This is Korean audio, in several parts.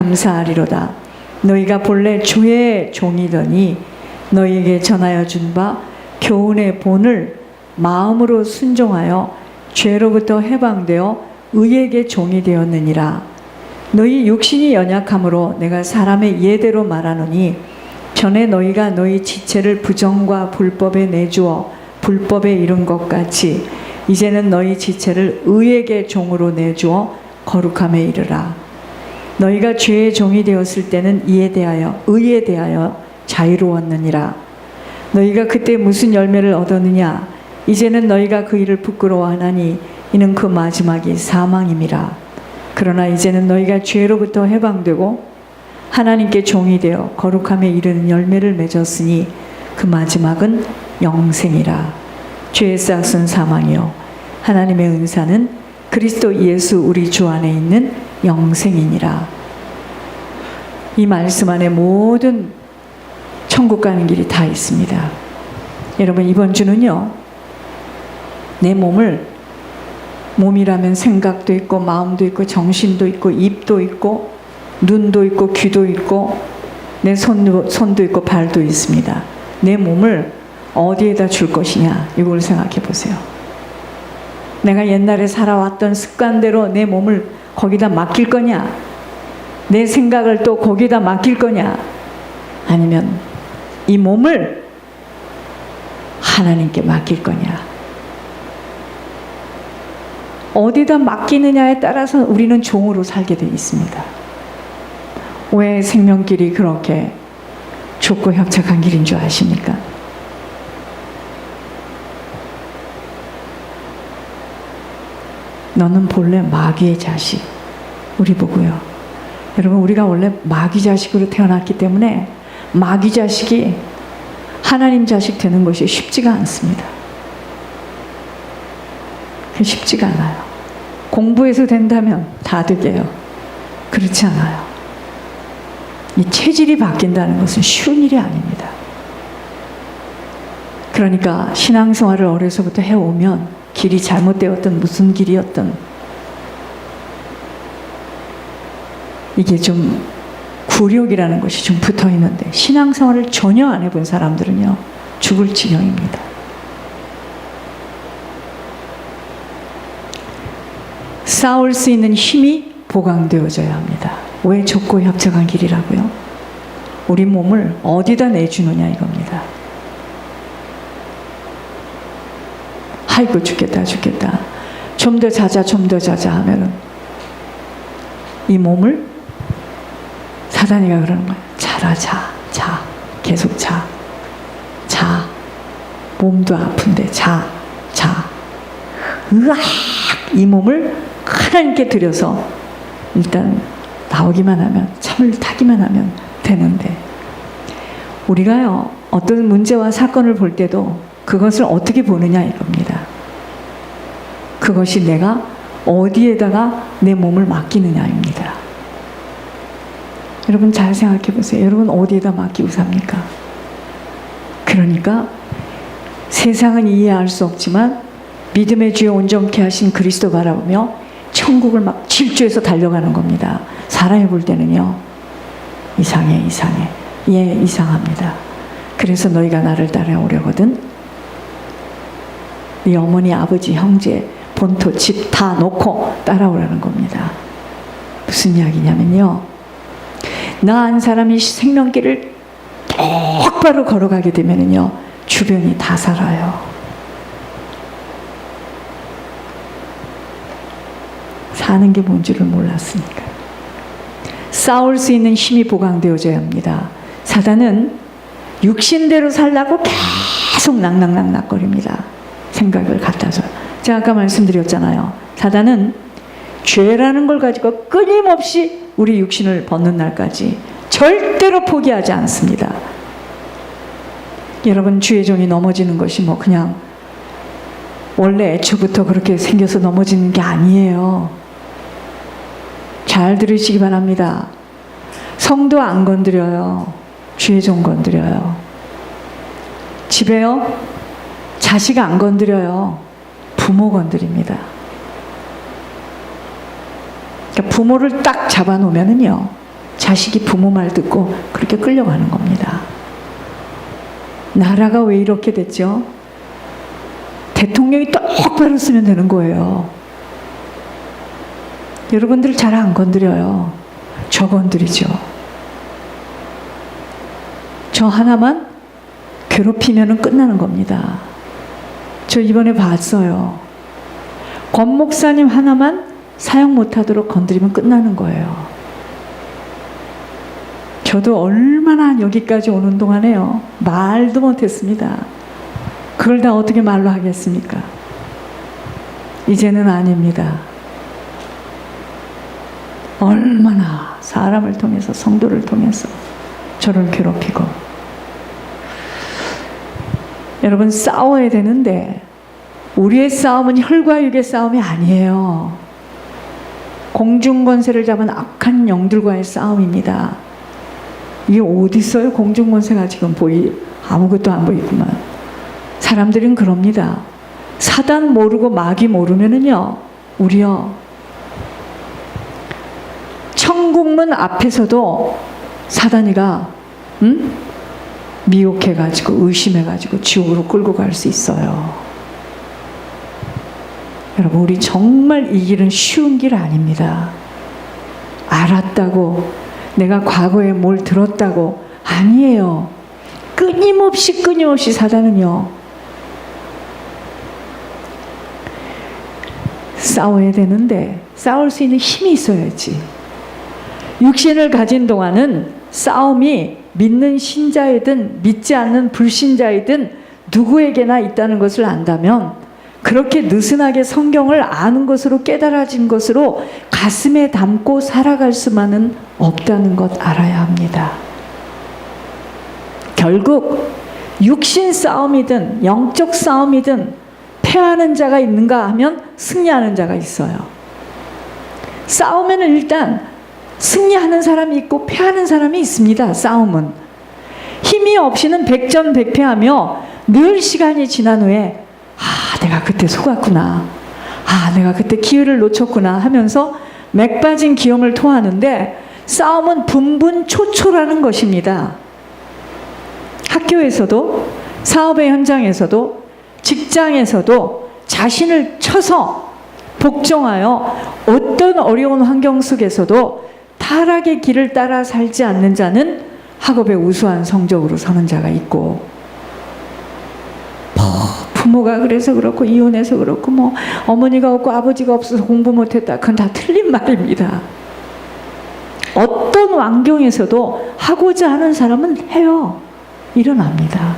감사하리로다. 너희가 본래 주의 종이더니 너희에게 전하여 준 바 교훈의 본을 마음으로 순종하여 죄로부터 해방되어 의에게 종이 되었느니라. 너희 육신이 연약함으로 내가 사람의 예대로 말하노니 전에 너희가 너희 지체를 부정과 불법에 내주어 불법에 이른 것 같이 이제는 너희 지체를 의에게 종으로 내주어 거룩함에 이르라. 너희가 죄의 종이 되었을 때는 의에 대하여 자유로웠느니라. 너희가 그때 무슨 열매를 얻었느냐? 이제는 너희가 그 일을 부끄러워하나니 이는 그 마지막이 사망임이라. 그러나 이제는 너희가 죄로부터 해방되고 하나님께 종이 되어 거룩함에 이르는 열매를 맺었으니 그 마지막은 영생이라. 죄의 싹은 사망이요 하나님의 은사는 그리스도 예수 우리 주 안에 있는 영생이니라. 이 말씀 안에 모든 천국 가는 길이 다 있습니다. 여러분, 이번 주는요, 내 몸이라면 생각도 있고 마음도 있고 정신도 있고 입도 있고 눈도 있고 귀도 있고 내 손도 있고 발도 있습니다. 내 몸을 어디에다 줄 것이냐, 이걸 생각해 보세요. 내가 옛날에 살아왔던 습관대로 내 몸을 거기다 맡길 거냐, 내 생각을 또 거기다 맡길 거냐, 아니면 이 몸을 하나님께 맡길 거냐. 어디다 맡기느냐에 따라서 우리는 종으로 살게 되어 있습니다. 왜 생명길이 그렇게 좁고 협착한 길인 줄 아십니까? 너는 본래 마귀의 자식. 우리 보고요. 여러분, 우리가 원래 마귀 자식으로 태어났기 때문에 마귀 자식이 하나님 자식 되는 것이 쉽지가 않습니다. 쉽지가 않아요. 공부해서 된다면 다 되게요. 그렇지 않아요. 이 체질이 바뀐다는 것은 쉬운 일이 아닙니다. 그러니까 신앙생활을 어려서부터 해오면 길이 잘못되었던 무슨 길이었던 이게 좀 굴욕이라는 것이 좀 붙어 있는데 신앙생활을 전혀 안 해본 사람들은요, 죽을 지경입니다. 싸울 수 있는 힘이 보강되어져야 합니다. 왜 좁고 협착한 길이라고요? 우리 몸을 어디다 내주느냐 이겁니다. 아이고 죽겠다 좀 더 자자 하면은 이 몸을 사단이가 그러는 거예요. 자라, 자 계속 자 몸도 아픈데 자 으악, 이 몸을 하나님께 드려서 일단 나오기만 하면, 참을 타기만 하면 되는데, 우리가요 어떤 문제와 사건을 볼 때도 그것을 어떻게 보느냐 이겁니다. 그것이 내가 어디에다가 내 몸을 맡기느냐입니다. 여러분 잘 생각해 보세요. 여러분 어디에다 맡기고 삽니까? 그러니까 세상은 이해할 수 없지만 믿음의 주에 온전케 하신 그리스도 바라보며 천국을 막 질주해서 달려가는 겁니다. 사람이 볼 때는요, 이상해. 예, 이상합니다. 그래서 너희가 나를 따라오려거든 네 어머니, 아버지, 형제, 본토, 집 다 놓고 따라오라는 겁니다. 무슨 이야기냐면요, 나 한 사람이 생명길을 똑바로 걸어가게 되면은요, 주변이 다 살아요. 사는 게 뭔지를 몰랐으니까. 싸울 수 있는 힘이 보강되어져야 합니다. 사단은 육신대로 살라고 계속 낙낙낙낙거립니다. 생각을 갖다서. 제가 아까 말씀드렸잖아요. 사단은 죄라는 걸 가지고 끊임없이 우리 육신을 벗는 날까지 절대로 포기하지 않습니다. 여러분, 주의 종이 넘어지는 것이 뭐 그냥 원래 애초부터 그렇게 생겨서 넘어지는 게 아니에요. 잘 들으시기 바랍니다. 성도 안 건드려요. 주의 종 건드려요. 집에요, 자식 안 건드려요. 부모 건드립니다. 그러니까 부모를 딱 잡아놓으면은요, 자식이 부모 말 듣고 그렇게 끌려가는 겁니다. 나라가 왜 이렇게 됐죠? 대통령이 똑바로 쓰면 되는 거예요. 여러분들 잘 안 건드려요. 저 건드리죠. 저 하나만 괴롭히면 끝나는 겁니다. 저 이번에 봤어요. 권 목사님 하나만 사용 못하도록 건드리면 끝나는 거예요. 저도 얼마나 여기까지 오는 동안에요. 말도 못했습니다. 그걸 다 어떻게 말로 하겠습니까? 이제는 아닙니다. 얼마나 사람을 통해서, 성도를 통해서 저를 괴롭히고. 여러분, 싸워야 되는데 우리의 싸움은 혈과 육의 싸움이 아니에요. 공중권세를 잡은 악한 영들과의 싸움입니다. 이게 어디 있어요? 공중권세가 지금 아무것도 안 보이구만. 사람들은 그럽니다. 사단 모르고 마귀 모르면은요, 우리요, 천국문 앞에서도 사단이가 미혹해가지고 의심해가지고 지옥으로 끌고 갈 수 있어요. 여러분, 우리 정말 이 길은 쉬운 길 아닙니다. 알았다고, 내가 과거에 뭘 들었다고, 아니에요. 끊임없이 사단은요, 싸워야 되는데 싸울 수 있는 힘이 있어야지. 육신을 가진 동안은 싸움이 믿는 신자이든 믿지 않는 불신자이든 누구에게나 있다는 것을 안다면, 그렇게 느슨하게 성경을 아는 것으로, 깨달아진 것으로 가슴에 담고 살아갈 수만은 없다는 것 알아야 합니다. 결국 육신 싸움이든 영적 싸움이든 패하는 자가 있는가 하면 승리하는 자가 있어요. 싸우면 일단 승리하는 사람이 있고 패하는 사람이 있습니다. 싸움은 힘이 없이는 백전백패하며 늘 시간이 지난 후에 내가 그때 속았구나, 내가 그때 기회를 놓쳤구나 하면서 맥 빠진 기염을 토하는데, 싸움은 분분초초라는 것입니다. 학교에서도, 사업의 현장에서도, 직장에서도 자신을 쳐서 복종하여 어떤 어려운 환경 속에서도 타락의 길을 따라 살지 않는 자는 학업에 우수한 성적으로 서는 자가 있고, 부모가 그래서 그렇고, 이혼해서 그렇고, 어머니가 없고 아버지가 없어서 공부 못했다, 그건 다 틀린 말입니다. 어떤 환경에서도 하고자 하는 사람은 해요. 일어납니다.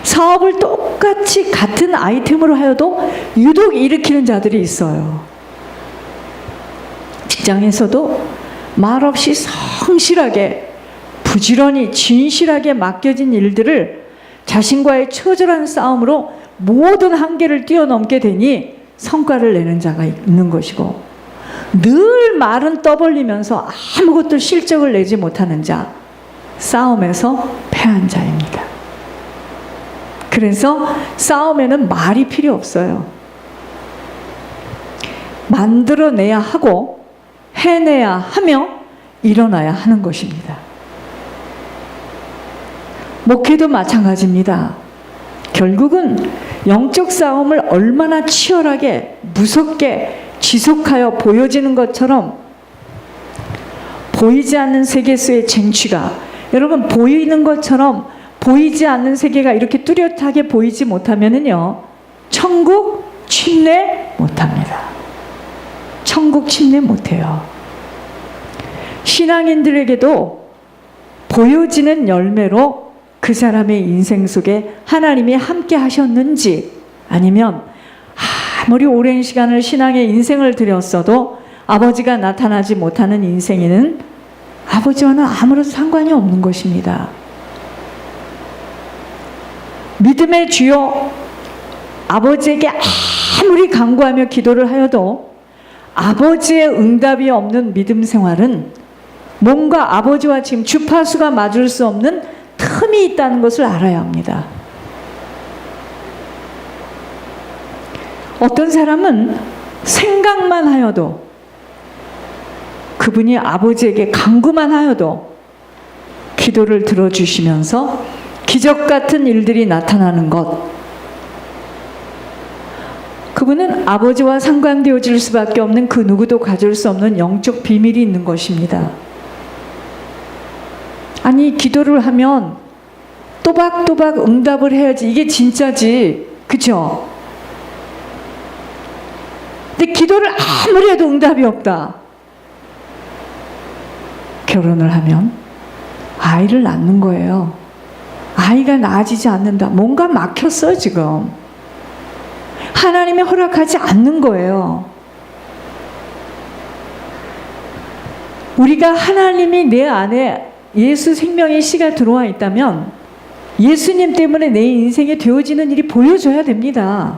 사업을 똑같이 같은 아이템으로 하여도 유독 일으키는 자들이 있어요. 직장에서도 말없이 성실하게, 부지런히, 진실하게 맡겨진 일들을 자신과의 처절한 싸움으로 모든 한계를 뛰어넘게 되니 성과를 내는 자가 있는 것이고, 늘 말은 떠벌리면서 아무것도 실적을 내지 못하는 자, 싸움에서 패한 자입니다. 그래서 싸움에는 말이 필요 없어요. 만들어내야 하고 해내야 하며 일어나야 하는 것입니다. 목회도 마찬가지입니다. 결국은 영적 싸움을 얼마나 치열하게, 무섭게 지속하여 보여지는 것처럼 보이지 않는 세계수의 쟁취가, 여러분, 보이는 것처럼 보이지 않는 세계가 이렇게 뚜렷하게 보이지 못하면은요, 천국 침례 못합니다. 천국 침례 못해요. 신앙인들에게도 보여지는 열매로 그 사람의 인생 속에 하나님이 함께 하셨는지, 아니면 아무리 오랜 시간을 신앙의 인생을 들였어도 아버지가 나타나지 못하는 인생에는 아버지와는 아무런 상관이 없는 것입니다. 믿음의 주여, 아버지에게 아무리 간구하며 기도를 하여도 아버지의 응답이 없는 믿음 생활은 뭔가 아버지와 지금 주파수가 맞을 수 없는 틈이 있다는 것을 알아야 합니다. 어떤 사람은 생각만 하여도 그분이 아버지에게 간구만 하여도 기도를 들어주시면서 기적 같은 일들이 나타나는 것, 그분은 아버지와 상관되어질 수밖에 없는 그 누구도 가질 수 없는 영적 비밀이 있는 것입니다. 아니, 기도를 하면 또박또박 응답을 해야지, 이게 진짜지, 그쵸? 근데 기도를 아무리 해도 응답이 없다. 결혼을 하면 아이를 낳는 거예요. 아이가 나아지지 않는다. 뭔가 막혔어요, 지금. 하나님이 허락하지 않는 거예요. 우리가 하나님이 내 안에 예수 생명의 씨가 들어와 있다면 예수님 때문에 내 인생에 되어지는 일이 보여줘야 됩니다.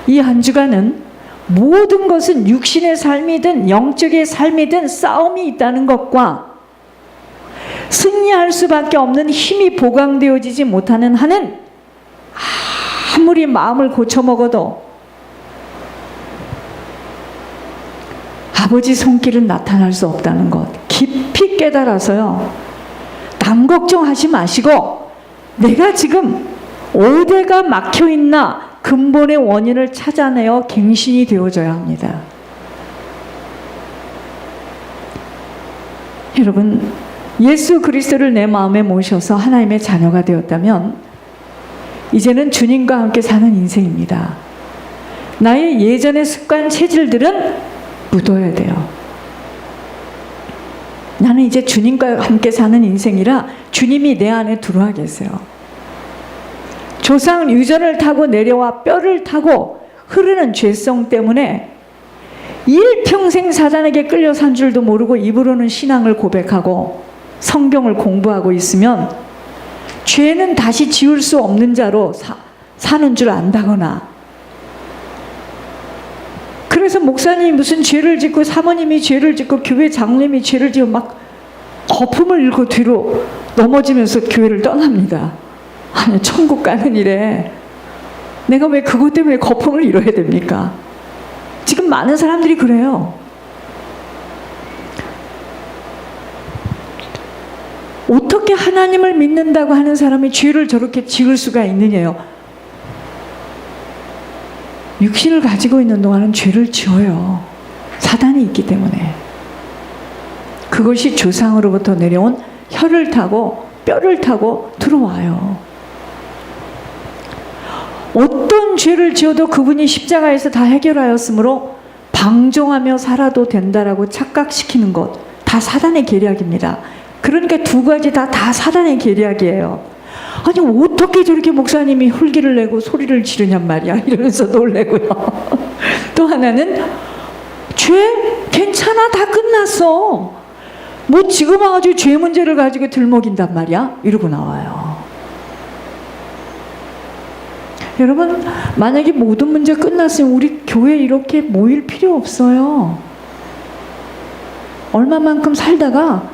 이 한 주간은 모든 것은 육신의 삶이든 영적의 삶이든 싸움이 있다는 것과 승리할 수밖에 없는 힘이 보강되어지지 못하는 한은 아무리 마음을 고쳐먹어도 아버지 손길은 나타날 수 없다는 것 깊이 깨달아서요, 남 걱정하지 마시고 내가 지금 어디가 막혀있나 근본의 원인을 찾아내어 갱신이 되어져야 합니다. 여러분, 예수 그리스도를 내 마음에 모셔서 하나님의 자녀가 되었다면 이제는 주님과 함께 사는 인생입니다. 나의 예전의 습관, 체질들은 묻어야 돼요. 나는 이제 주님과 함께 사는 인생이라 주님이 내 안에 들어와 계세요. 조상 유전을 타고 내려와 뼈를 타고 흐르는 죄성 때문에 일평생 사단에게 끌려 산 줄도 모르고 입으로는 신앙을 고백하고 성경을 공부하고 있으면 죄는 다시 지울 수 없는 자로 사는 줄 안다거나, 그래서 목사님이 무슨 죄를 짓고 사모님이 죄를 짓고 교회 장로님이 죄를 지고 막 거품을 잃고 뒤로 넘어지면서 교회를 떠납니다. 아니, 천국 가는 일에 내가 왜 그것 때문에 거품을 잃어야 됩니까? 지금 많은 사람들이 그래요. 어떻게 하나님을 믿는다고 하는 사람이 죄를 저렇게 지을 수가 있느냐요? 육신을 가지고 있는 동안은 죄를 지어요. 사단이 있기 때문에. 그것이 조상으로부터 내려온 혀를 타고 뼈를 타고 들어와요. 어떤 죄를 지어도 그분이 십자가에서 다 해결하였으므로 방종하며 살아도 된다라고 착각시키는 것, 다 사단의 계략입니다. 그러니까 두 가지 다 사단의 계략이에요. 아니, 어떻게 저렇게 목사님이 훌기를 내고 소리를 지르냔 말이야, 이러면서 놀래고요. 또 하나는 죄 괜찮아, 다 끝났어, 뭐 지금 와가지고 죄 문제를 가지고 들먹인단 말이야, 이러고 나와요. 여러분, 만약에 모든 문제 끝났으면 우리 교회 이렇게 모일 필요 없어요. 얼마만큼 살다가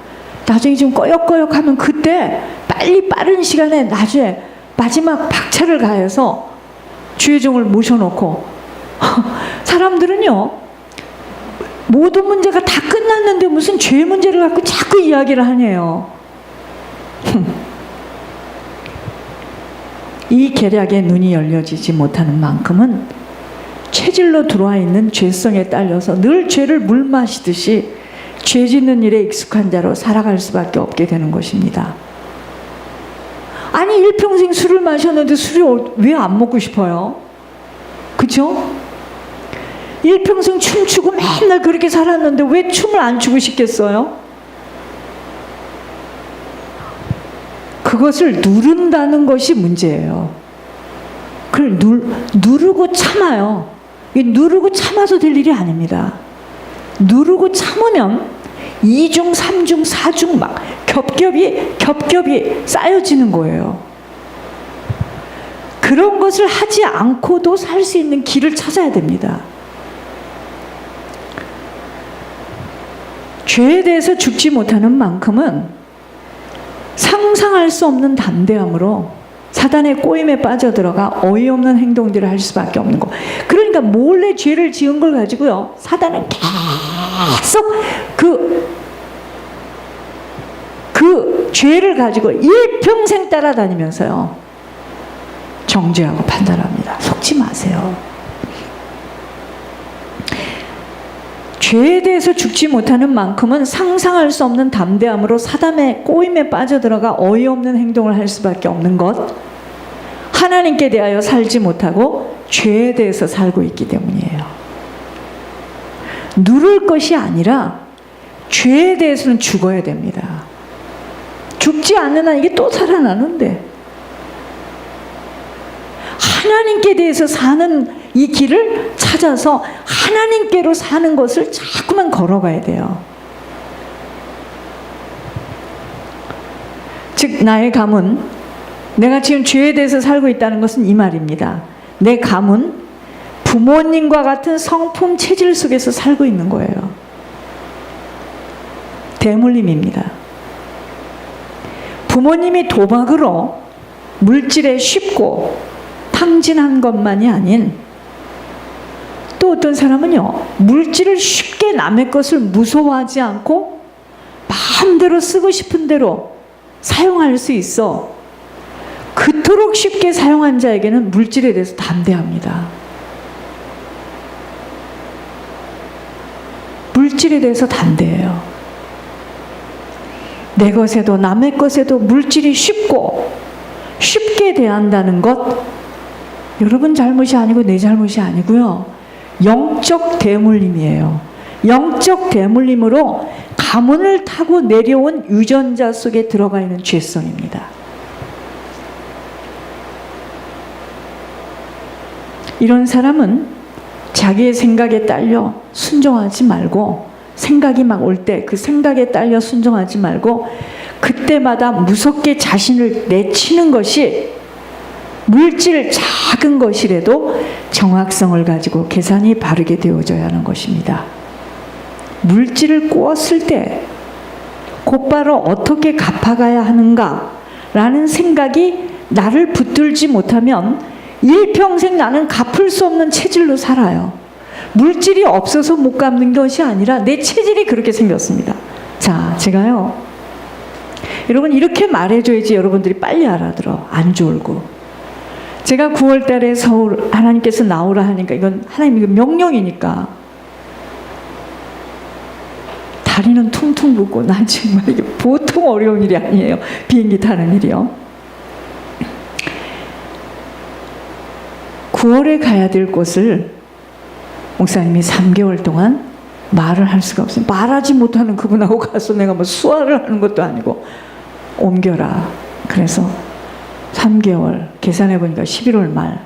나중에 좀 꺼역꺼역하면 그때 빨리 빠른 시간에 나중에 마지막 박차를 가해서 주의 종을 모셔놓고 사람들은요, 모든 문제가 다 끝났는데 무슨 죄 문제를 갖고 자꾸 이야기를 하네요. 이 계략에 눈이 열려지지 못하는 만큼은 체질로 들어와 있는 죄성에 딸려서 늘 죄를 물 마시듯이 죄 짓는 일에 익숙한 자로 살아갈 수밖에 없게 되는 것입니다. 아니, 일평생 술을 마셨는데 술을 왜 안 먹고 싶어요? 그죠? 일평생 춤추고 맨날 그렇게 살았는데 왜 춤을 안 추고 싶겠어요? 그것을 누른다는 것이 문제예요. 그걸 누르고 참아요. 누르고 참아서 될 일이 아닙니다. 누르고 참으면 2중, 3중, 4중 막 겹겹이 쌓여지는 거예요. 그런 것을 하지 않고도 살 수 있는 길을 찾아야 됩니다. 죄에 대해서 죽지 못하는 만큼은 상상할 수 없는 담대함으로 사단의 꼬임에 빠져들어가 어이없는 행동들을 할 수밖에 없는 거. 그러니까 몰래 죄를 지은 걸 가지고요, 사단은 계속 그 죄를 가지고 일평생 따라다니면서요, 정죄하고 판단합니다. 속지 마세요. 죄에 대해서 죽지 못하는 만큼은 상상할 수 없는 담대함으로 사단의 꼬임에 빠져들어가 어이없는 행동을 할 수밖에 없는 것, 하나님께 대하여 살지 못하고 죄에 대해서 살고 있기 때문이에요. 누를 것이 아니라 죄에 대해서는 죽어야 됩니다. 죽지 않는 한 이게 또 살아나는데, 하나님께 대해서 사는 이 길을 찾아서 하나님께로 사는 것을 자꾸만 걸어가야 돼요. 즉, 나의 감은, 내가 지금 죄에 대해서 살고 있다는 것은 이 말입니다. 내 감은 부모님과 같은 성품 체질 속에서 살고 있는 거예요. 대물림입니다. 부모님이 도박으로 물질에 쉽고 탕진한 것만이 아닌, 또 어떤 사람은요, 물질을 쉽게 남의 것을 무서워하지 않고 마음대로 쓰고 싶은 대로 사용할 수 있어 그토록 쉽게 사용한 자에게는 물질에 대해서 담대합니다. 물질에 대해서 담대해요. 내 것에도 남의 것에도 물질이 쉽게 대한다는 것, 여러분 잘못이 아니고 내 잘못이 아니고요, 영적 대물림이에요. 영적 대물림으로 가문을 타고 내려온 유전자 속에 들어가 있는 죄성입니다. 이런 사람은 자기의 생각에 딸려 순종하지 말고, 생각이 막 올 때 그 생각에 딸려 순종하지 말고 그때마다 무섭게 자신을 내치는 것이, 물질 작은 것이라도 정확성을 가지고 계산이 바르게 되어져야 하는 것입니다. 물질을 꾸었을 때 곧바로 어떻게 갚아가야 하는가라는 생각이 나를 붙들지 못하면 일평생 나는 갚을 수 없는 체질로 살아요. 물질이 없어서 못 갚는 것이 아니라 내 체질이 그렇게 생겼습니다. 자, 제가요, 여러분 이렇게 말해줘야지 여러분들이 빨리 알아들어. 안 졸고. 제가 9월 달에 서울, 하나님께서 나오라 하니까, 이건 하나님 이거 명령이니까 다리는 퉁퉁 붓고, 난 정말 이게 보통 어려운 일이 아니에요. 비행기 타는 일이요. 9월에 가야 될 곳을 목사님이 3개월 동안 말을 할 수가 없어요. 말하지 못하는 그분하고 가서 내가 뭐 수화를 하는 것도 아니고 옮겨라. 그래서 3개월 계산해 보니까 11월 말.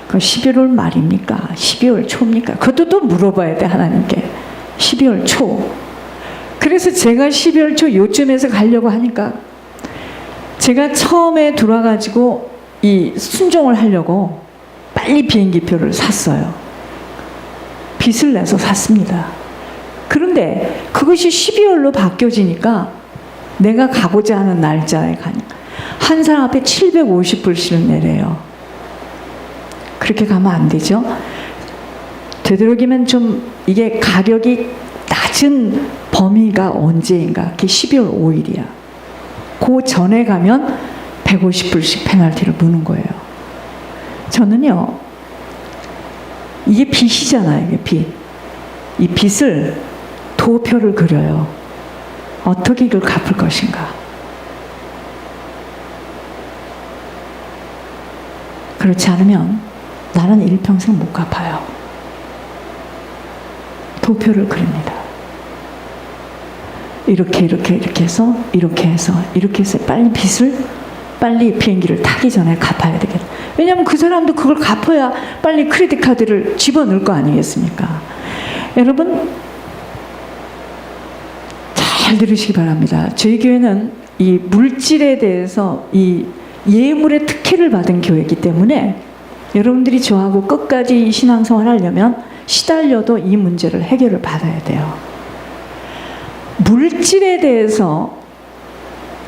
그럼 11월 말입니까? 12월 초입니까? 그것도 또 물어봐야 돼, 하나님께. 12월 초. 그래서 제가 12월 초 요쯤에서 가려고 하니까, 제가 처음에 들어와가지고 이 순종을 하려고 빨리 비행기표를 샀어요. 빚을 내서 샀습니다. 그런데 그것이 12월로 바뀌어지니까 내가 가고자 하는 날짜에 가니까 한 사람 앞에 750불씩을 내래요. 그렇게 가면 안 되죠. 되도록이면 좀 이게 가격이 낮은 범위가 언제인가? 그게 12월 5일이야. 그 전에 가면 150불씩 페널티를 무는 거예요. 저는요, 이게 빚이잖아요, 이게 빚. 이 빚을 도표를 그려요. 어떻게 이걸 갚을 것인가. 그렇지 않으면 나는 일평생 못 갚아요. 도표를 그립니다. 이렇게 해서 빨리 빚을, 빨리 비행기를 타기 전에 갚아야 되겠다. 왜냐하면 그 사람도 그걸 갚아야 빨리 크레딧 카드를 집어넣을 거 아니겠습니까? 여러분 잘 들으시기 바랍니다. 저희 교회는 이 물질에 대해서 이 예물의 특혜를 받은 교회이기 때문에 여러분들이 저하고 끝까지 신앙생활 하려면 시달려도 이 문제를 해결을 받아야 돼요. 물질에 대해서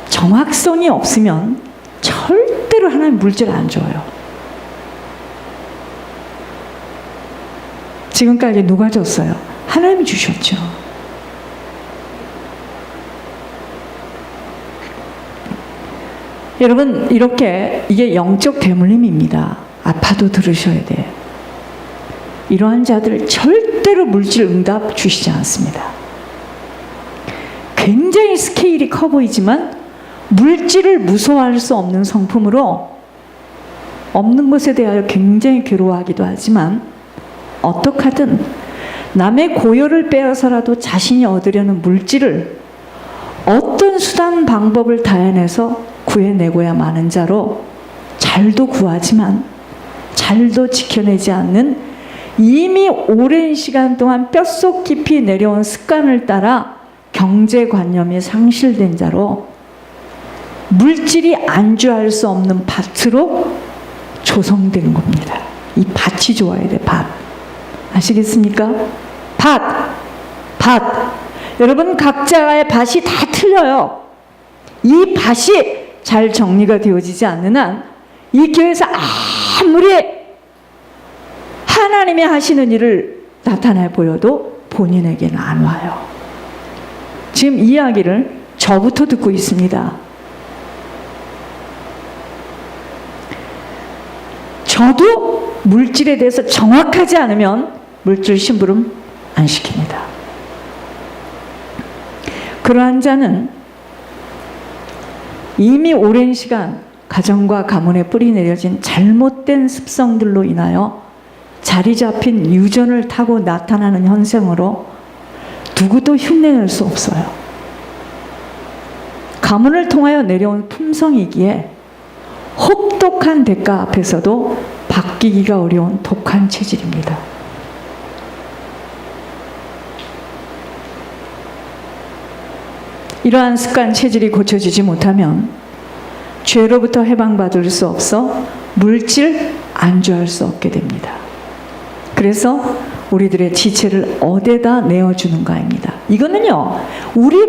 정확성이 없으면 절대로 하나님 물질 안 줘요. 지금까지 누가 줬어요? 하나님이 주셨죠. 여러분, 이렇게 이게 영적 대물림입니다. 아파도 들으셔야 돼요. 이러한 자들 절대로 물질 응답 주시지 않습니다. 굉장히 스케일이 커 보이지만 물질을 무서워할 수 없는 성품으로 없는 것에 대하여 굉장히 괴로워하기도 하지만 어떻게 하든 남의 고요를 빼앗아서라도 자신이 얻으려는 물질을 어떤 수단 방법을 다해내서 구해내고야 마는 자로 잘도 구하지만 잘도 지켜내지 않는 이미 오랜 시간 동안 뼛속 깊이 내려온 습관을 따라 경제관념이 상실된 자로 물질이 안주할 수 없는 밭으로 조성된 겁니다. 이 밭이 좋아야 돼, 밭. 아시겠습니까? 밭. 여러분, 각자의 밭이 다 틀려요. 이 밭이 잘 정리가 되어지지 않는 한 이 교회에서 아무리 하나님이 하시는 일을 나타내 보여도 본인에게는 안 와요. 지금 이 이야기를 저부터 듣고 있습니다. 저도 물질에 대해서 정확하지 않으면 물질 심부름 안 시킵니다. 그러한 자는 이미 오랜 시간 가정과 가문에 뿌리 내려진 잘못된 습성들로 인하여 자리 잡힌 유전을 타고 나타나는 현상으로 누구도 흉내낼 수 없어요. 가문을 통하여 내려온 품성이기에 혹독한 대가 앞에서도 바뀌기가 어려운 독한 체질입니다. 이러한 습관 체질이 고쳐지지 못하면 죄로부터 해방받을 수 없어 물질 안주할 수 없게 됩니다. 그래서 우리들의 지체를 어디에다 내어주는가입니다. 이거는요, 우리